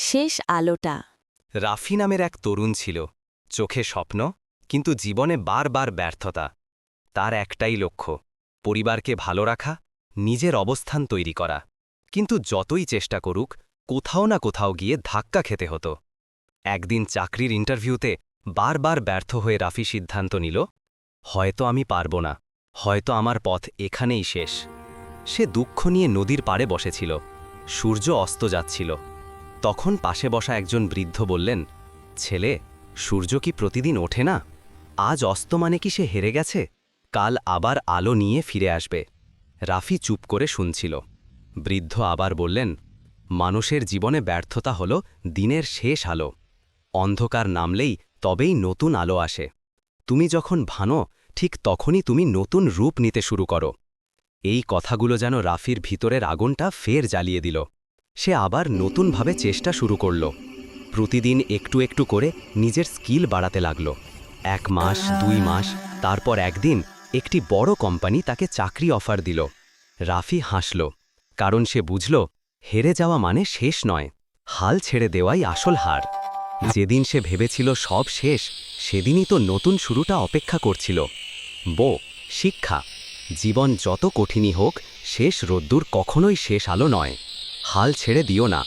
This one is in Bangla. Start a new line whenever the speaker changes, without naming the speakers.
শেষ আলোটা।
রাফি নামের এক তরুণ ছিল, চোখে স্বপ্ন, কিন্তু জীবনে বারবার ব্যর্থতা। তার একটাই লক্ষ্য, পরিবারকে ভালো রাখা, নিজের অবস্থান তৈরি করা। কিন্তু যতই চেষ্টা করুক, কোথাও না কোথাও গিয়ে ধাক্কা খেতে হতো। একদিন চাকরির ইন্টারভিউতে বারবার ব্যর্থ হয়ে রাফি সিদ্ধান্ত নিল, হয়তো আমি পারব না, হয়তো আমার পথ এখানেই শেষ। সে দুঃখ নিয়ে নদীর পাড়ে বসেছিল। সূর্য অস্ত যাচ্ছিল। তখন পাশে বসা একজন বৃদ্ধ বললেন, ছেলে, সূর্য কি প্রতিদিন ওঠে না? আজ অস্ত মানে কি সে হেরে গেছে? কাল আবার আলো নিয়ে ফিরে আসবে। রাফি চুপ করে শুনছিল। বৃদ্ধ আবার বললেন, মানুষের জীবনে ব্যর্থতা হল দিনের শেষ আলো। অন্ধকার নামলেই তবেই নতুন আলো আসে। তুমি যখন ভানো, ঠিক তখনই তুমি নতুন রূপ নিতে শুরু করো। এই কথাগুলো যেন রাফির ভিতরের আগুনটা ফের জ্বালিয়ে দিল। সে আবার নতুনভাবে চেষ্টা শুরু করল। প্রতিদিন একটু একটু করে নিজের স্কিল বাড়াতে লাগল। 1 মাস, 2 মাস, তারপর একদিন একটি বড় কোম্পানি তাকে চাকরি অফার দিল। রাফি হাসল, কারণ সে বুঝল, হেরে যাওয়া মানে শেষ নয়, হাল ছেড়ে দেওয়াই আসল হার। যেদিন সে ভেবেছিল সব শেষ, সেদিনই তো নতুন শুরুটা অপেক্ষা করছিল। শিক্ষা, জীবন যত কঠিনই হোক, শেষ রোদ্দুর কখনোই শেষ আলো নয়। হাল ছেড়ে দিও না,